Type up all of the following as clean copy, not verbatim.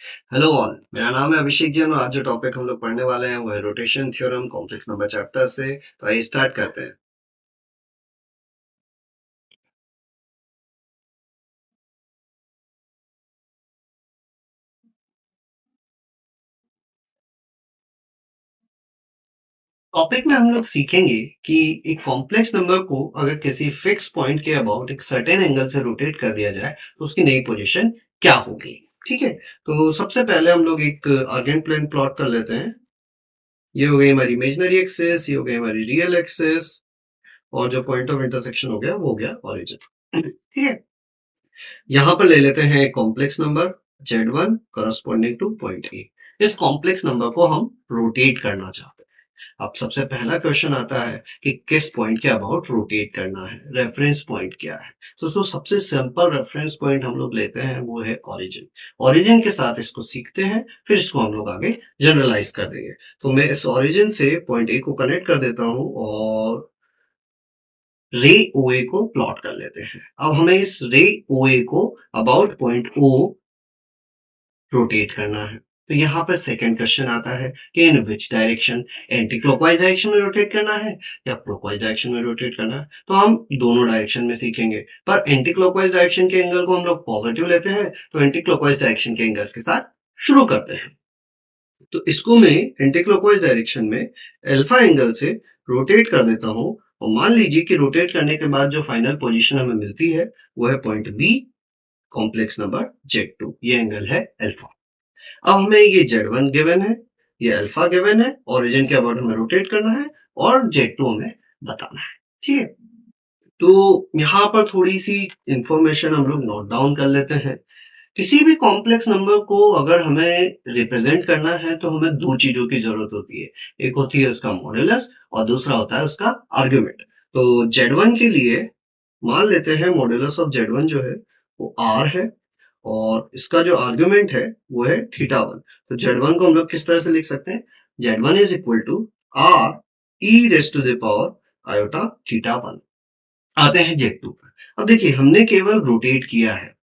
Hello all, मेरा नाम है अभिषेक जैन और आज जो टॉपिक हम लोग पढ़ने वाले हैं वो है rotation theorem complex number chapter से। तो आइए स्टार्ट करते हैं। टॉपिक में हम लोग सीखेंगे कि एक कॉम्प्लेक्स नंबर को अगर किसी फिक्स पॉइंट के अबाउट एक सर्टेन एंगल से रोटेट कर दिया जाए तो उसकी नई पोजीशन क्या होगी। ठीक है, तो सबसे पहले हम लोग एक आर्गेन प्लेन प्लॉट कर लेते हैं। ये हो गई हमारी इमेजिनरी एक्सिस, ये हो गई हमारी रियल एक्सिस, और जो पॉइंट ऑफ इंटरसेक्शन हो गया वो हो गया ओरिजिन। ठीक है, यहाँ पर ले लेते हैं complex number Z1 corresponding two point A. इस कॉम्प्लेक्स नंबर को हम रोटेट करना चाहते हैं। अब सबसे पहला क्वेश्चन आता है कि किस पॉइंट के अबाउट रोटेट करना है, रेफरेंस पॉइंट क्या है। तो सबसे सिंपल रेफरेंस पॉइंट हम लोग लेते हैं वो है ओरिजिन। ओरिजिन के साथ इसको सीखते हैं, फिर इसको हम लोग आगे जनरलाइज कर देंगे। तो मैं इस ओरिजिन से पॉइंट ए को कनेक्ट कर देता हूं और रे ओए को प्लॉट कर लेते हैं। अब हमें इस रे ओए को अबाउट पॉइंट ओ रोटेट करना है। तो यहाँ पर सेकंड क्वेश्चन आता है कि in which direction, anticlockwise direction में रोटेट करना है या क्लॉकवाइज डायरेक्शन में रोटेट करना है। तो हम दोनों डायरेक्शन में सीखेंगे, पर एंटी क्लॉकवाइज डायरेक्शन के एंगल को हम लोग पॉजिटिव लेते हैं, तो एंटी क्लॉकवाइज डायरेक्शन के एंगल्स के साथ शुरू करते हैं। तो इसको मैं एंटी क्लॉकवाइज डायरेक्शन में अल्फा एंगल से रोटेट कर देता हूं, और मान लीजिए कि रोटेट करने के बाद जो फाइनल पोजीशन हमें मिलती है वो है point B, complex number Z2। ये एंगल है अल्फा। अब हमें ये Z1 गिवन है, ये अल्फा गिवन है, ओरिजिन के अबाउट हमें रोटेट करना है और Z2 हमें बताना है। ठीक है, तो यहाँ पर थोड़ी सी इंफॉर्मेशन हम लोग नोट डाउन कर लेते हैं। किसी भी कॉम्प्लेक्स नंबर को अगर हमें रिप्रेजेंट करना है तो हमें दो चीजों की जरूरत होती है। एक होती है उसका मॉड्यूलस और दूसरा होता है उसका आर्ग्यूमेंट। तो Z1 के लिए मान लेते हैं मॉड्यूलस ऑफ Z1 जो है वो R है, और इसका जो आर्ग्यूमेंट है वो है थीटा 1। तो Z1 को हम लोग किस तरह से लिख सकते हैं, Z1 is equal to R e raise to the power iota theta 1। आते हैं Z2 पर। अब देखिए हमने केवल रोटेट किया है,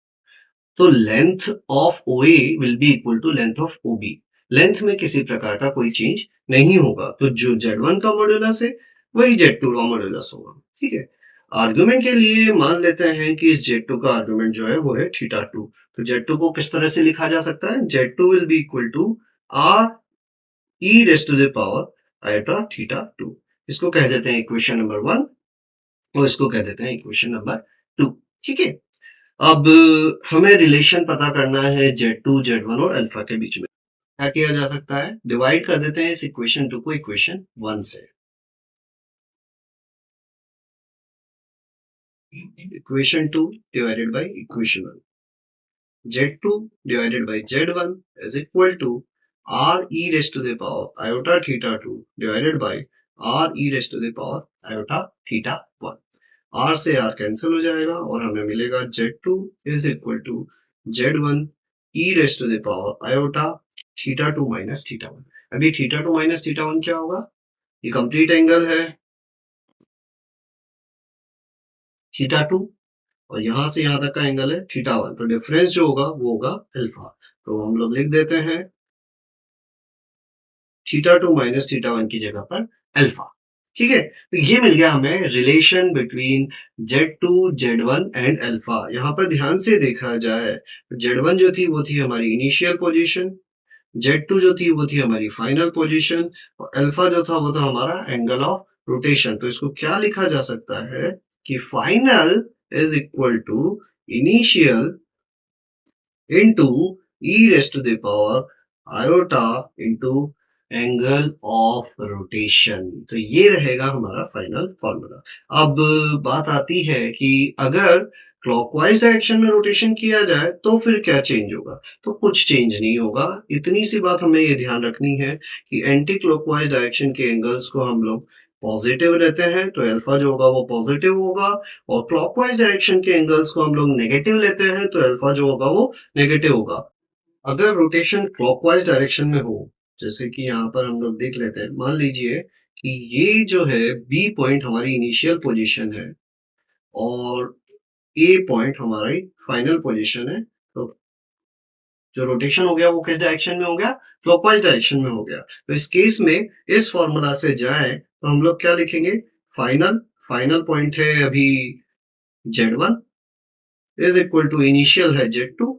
तो length of OA will be equal to length of OB। Length में किसी प्रकार का कोई चेंज नहीं होगा, तो जो Z1 का मॉड्यूलस है वही Z2 का मॉड्यूलस होगा। ठीक है, आर्गुमेंट के लिए मान लेते हैं कि इस Z2 का आर्गुमेंट जो है वो है थीटा 2। तो Z2 को किस तरह से लिखा जा सकता है, Z2 will be equal to R e raise to the power iota theta 2। इसको कह देते हैं इक्वेशन नंबर 1 और इसको कह देते हैं इक्वेशन नंबर 2। ठीक है, अब हमें रिलेशन पता करना है Z2, Z1 और अल्फा के बीच में। क्या किया जा सकता है, डिवाइड कर देते हैं इस इक्वेशन 2 को इक्वेशन 1 से। Equation 2 divided by equation 1, Z2 divided by Z1 is equal to R e raise to the power iota theta 2 divided बाय R e raise to the power iota theta 1। R से R cancel हो जाएगा और हमें मिलेगा Z2 is equal to Z1 e raise to the power iota theta 2 minus theta 1। अभी theta 2 minus theta 1 क्या होगा, ये कंप्लीट एंगल है थीटा 2, और यहां से यहां तक का एंगल है थीटा 1। तो डिफरेंस जो होगा वो होगा अल्फा। तो हम लोग लिख देते हैं थीटा 2 माइनस थीटा 1 की जगह पर अल्फा। ठीक है, तो ये मिल गया हमें relation between Z2, Z1 and alpha. यहां पर ध्यान से देखा जाए, Z1 जो थी वो थी हमारी इनिशियल पोजीशन, Z2 जो थी वो थी हमारी फाइनल पोजीशन, और अल्फा जो था वो था हमारा एंगल ऑफ रोटेशन। तो इसको क्या लिखा जा सकता है कि final is equal to initial into e raise to the power iota into angle of rotation. तो ये रहेगा हमारा फाइनल फॉर्मूला। अब बात आती है कि अगर क्लॉकवाइज डायरेक्शन में रोटेशन किया जाए तो फिर क्या चेंज होगा। तो कुछ चेंज नहीं होगा। इतनी सी बात हमें ये ध्यान रखनी है कि एंटी क्लॉकवाइज डायरेक्शन के एंगल्स को हम लोग पॉजिटिव रहते हैं, तो अल्फा जो होगा वो पॉजिटिव होगा, और क्लॉकवाइज डायरेक्शन के एंगल्स को हम लोग नेगेटिव लेते हैं तो अल्फा जो होगा वो नेगेटिव होगा। अगर रोटेशन क्लॉकवाइज डायरेक्शन में हो, जैसे कि यहाँ पर हम लोग देख लेते हैं, मान लीजिए कि ये जो है बी पॉइंट हमारी इनिशियल पोजीशन है और ए पॉइंट हमारी फाइनल पोजीशन है। तो जो रोटेशन हो गया वो किस डायरेक्शन में हो गया, क्लॉकवाइज डायरेक्शन में हो गया। तो इस केस में इस फॉर्मूला से जाएं तो हम लोग क्या लिखेंगे, फाइनल फाइनल पॉइंट है अभी z1 is equal to initial है z2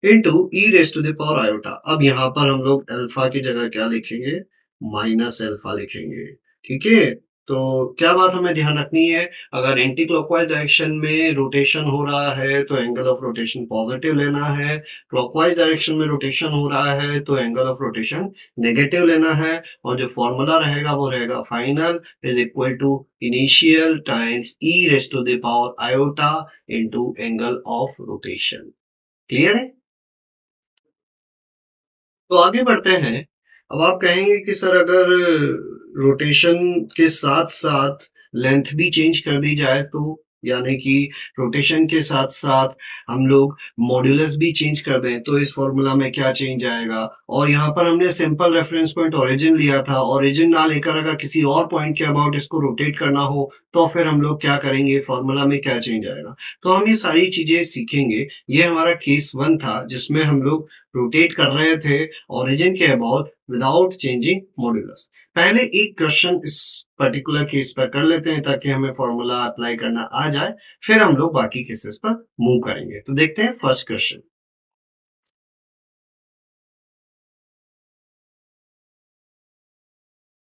into e raise to the power iota. अब यहाँ पर हम लोग अल्फा की जगह क्या लिखेंगे, माइनस अल्फा लिखेंगे। ठीक है, तो क्या बात हमें ध्यान रखनी है, अगर एंटी क्लॉकवाइज डायरेक्शन में रोटेशन हो रहा है तो एंगल ऑफ रोटेशन पॉजिटिव लेना है, क्लॉकवाइज डायरेक्शन में रोटेशन हो रहा है तो एंगल ऑफ रोटेशन नेगेटिव लेना है। और जो फॉर्मूला रहेगा वो रहेगा final is equal to initial times e raise to the power iota into angle of rotation. Clear है? तो आगे बढ़ते हैं। अब आप कहेंगे कि सर अगर रोटेशन के साथ साथ लेंथ भी चेंज कर दी जाए तो, यानी कि रोटेशन के साथ साथ हम लोग मॉड्यूलस भी चेंज कर दें तो इस फॉर्मूला में क्या चेंज आएगा। और यहाँ पर हमने सिंपल रेफरेंस पॉइंट ओरिजिन लिया था, ओरिजिन ना लेकर अगर किसी और पॉइंट के अबाउट इसको रोटेट करना हो तो फिर हम लोग क्या करेंगे, फॉर्मूला में क्या चेंज आएगा। तो हम ये सारी चीजें सीखेंगे। ये हमारा केस 1 था जिसमें हम लोग रोटेट कर रहे थे ओरिजिन के अबाउट विदाउट चेंजिंग मॉड्यूलस। पहले एक क्वेश्चन इस पर्टिकुलर केस पर कर लेते हैं ताकि हमें फॉर्मूला अप्लाई करना आ जाए, फिर हम लोग बाकी केसेस पर मूव करेंगे। तो देखते हैं फर्स्ट क्वेश्चन।